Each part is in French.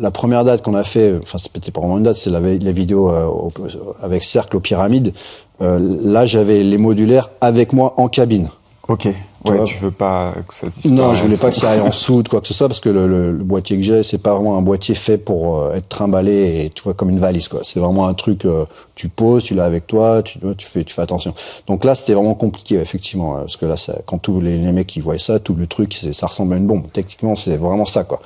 La première date qu'on a fait, enfin c'était pas vraiment une date, c'est la vidéo avec Cercle aux Pyramides. Là, j'avais les modulaires avec moi en cabine. Ok. Ouais, tu veux pas que ça disparaisse. Non, je voulais pas que ça aille en soude, quoi que ce soit, parce que le boîtier que j'ai, c'est pas vraiment un boîtier fait pour être trimballé et tu vois comme une valise, quoi. C'est vraiment un truc, tu poses, tu l'as avec toi, tu fais attention. Donc là, c'était vraiment compliqué, effectivement, parce que là, quand tous les mecs qui voient ça, tout le truc, ça ressemble à une bombe. Techniquement, c'est vraiment ça, quoi.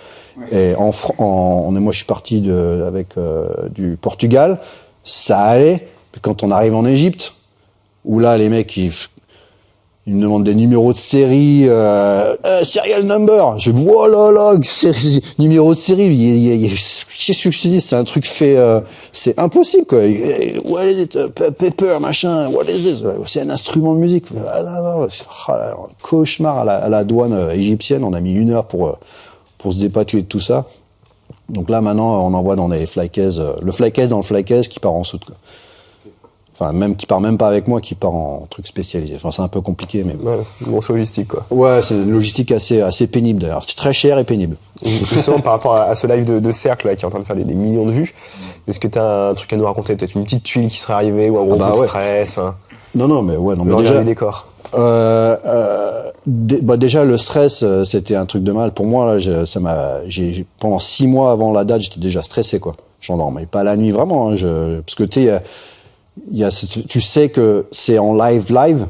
Ouais. Et moi, je suis parti du Portugal, ça allait. Puis quand on arrive en Égypte, où là, les mecs, ils me demandent des numéros de série, serial number. Je dis, oh là là, numéro de série, qu'est-ce que je te dis, c'est un truc fait, c'est impossible, quoi. What is it, paper, machin, what is this? C'est un instrument de musique. Ah là là, cauchemar à la douane égyptienne, on a mis 1 heure pour se dépatouiller de tout ça. Donc là, maintenant, on envoie dans des flycases, le flycase dans le flycase qui part en soude, quoi. Enfin, même qui part même pas avec moi, qui part en truc spécialisé. Enfin, c'est un peu compliqué, mais... Ouais, c'est une grosse logistique, quoi. Ouais, c'est une logistique assez pénible, d'ailleurs. C'est très cher et pénible. Justement, par rapport à ce live de Cercle, là, qui est en train de faire des millions de vues, est-ce que t'as un truc à nous raconter? Peut-être une petite tuile qui serait arrivée, ou un gros coup de stress, hein. Non, mais ouais, non, mais déjà... les décors. Déjà, le stress, c'était un truc de mal. Pour moi, là, pendant 6 mois avant la date, j'étais déjà stressé, quoi. J'en dormais pas la nuit, vraiment, hein, parce que, tu sais, tu sais que c'est en live.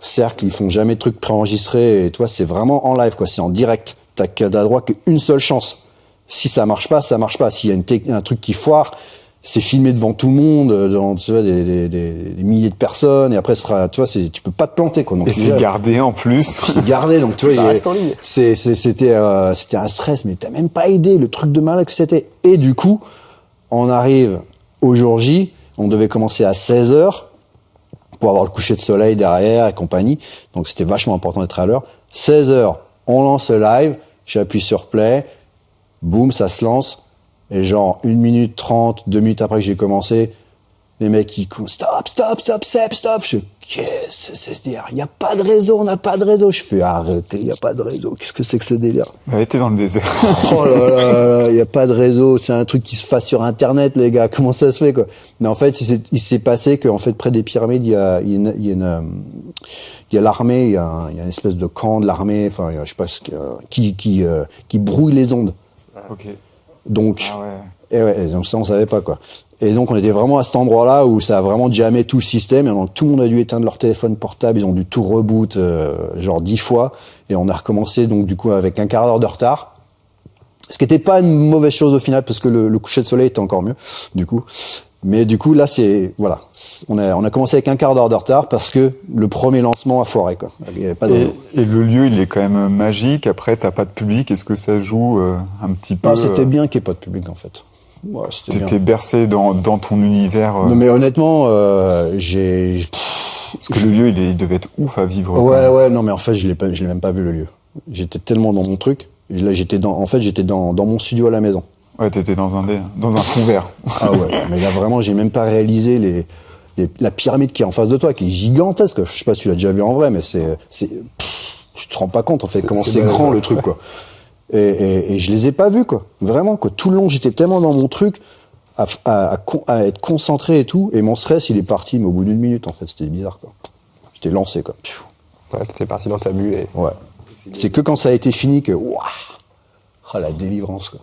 Cercle, ils font jamais de trucs préenregistrés. Et toi, c'est vraiment en live, quoi. C'est en direct. T'as droit qu'une seule chance. Si ça marche pas, ça marche pas. S'il y a un truc qui foire, c'est filmé devant tout le monde, devant, tu vois, des milliers de personnes. Et après, tu vois, tu peux pas te planter, quoi. Donc, et c'est gardé en plus. C'est gardé, donc tu vois, ça reste en ligne. C'était un stress, mais t'as même pas idée le truc de malade que c'était. Et du coup, on arrive au jour J. On devait commencer à 16h pour avoir le coucher de soleil derrière et compagnie. Donc, c'était vachement important d'être à l'heure. 16h, on lance le live. J'appuie sur play. Boum, ça se lance. Et genre, 1 minute 30, 2 minutes après que j'ai commencé, les mecs, ils stop. Je fais, qu'est-ce que c'est ce délire? Il n'y a pas de réseau, on n'a pas de réseau. Je fais, arrêtez, il n'y a pas de réseau. Qu'est-ce que c'est que ce délire? Bah, t'es dans le désert. Oh là là, il n'y a pas de réseau. C'est un truc qui se fasse sur Internet, les gars. Comment ça se fait, quoi? Mais en fait, il s'est passé qu'en fait, près des pyramides, il y a l'armée, il y a une espèce de camp de l'armée, enfin, je sais pas qui brouille les ondes. Ok. Donc, donc ça, on savait pas, quoi. Et donc, on était vraiment à cet endroit-là où ça a vraiment jammé tout le système. Et donc, tout le monde a dû éteindre leur téléphone portable. Ils ont dû tout reboot, genre 10 fois. Et on a recommencé, donc, du coup, avec 1/4 d'heure de retard. Ce qui n'était pas une mauvaise chose au final, parce que le coucher de soleil était encore mieux, du coup. Mais du coup, là, voilà. On a commencé avec 1/4 d'heure de retard parce que le premier lancement a foiré, quoi. Il y avait pas de... Et le lieu, il est quand même magique. Après, t'as pas de public. Est-ce que ça joue un petit peu? C'était bien qu'il n'y ait pas de public, en fait. Ouais, t'étais bercé dans ton univers. Non, mais honnêtement, parce que le lieu, il devait être ouf à vivre. Ouais, non, mais en fait, je l'ai même pas vu, le lieu. J'étais tellement dans mon truc. Là, j'étais dans mon studio à la maison. Ouais, t'étais dans un fond vert. Ah ouais, mais là, vraiment, j'ai même pas réalisé la pyramide qui est en face de toi, qui est gigantesque. Je sais pas si tu l'as déjà vu en vrai, mais tu te rends pas compte, en fait, comment c'est grand, le truc, quoi. Et je les ai pas vus, quoi. Vraiment, quoi. Tout le long, j'étais tellement dans mon truc, à être concentré et tout, et mon stress, il est parti, mais au bout d'1 minute, en fait, c'était bizarre, quoi. J'étais lancé, quoi. Ouais, t'étais parti dans ta bulle. Ouais. C'est que quand ça a été fini que, waouh, la délivrance, quoi.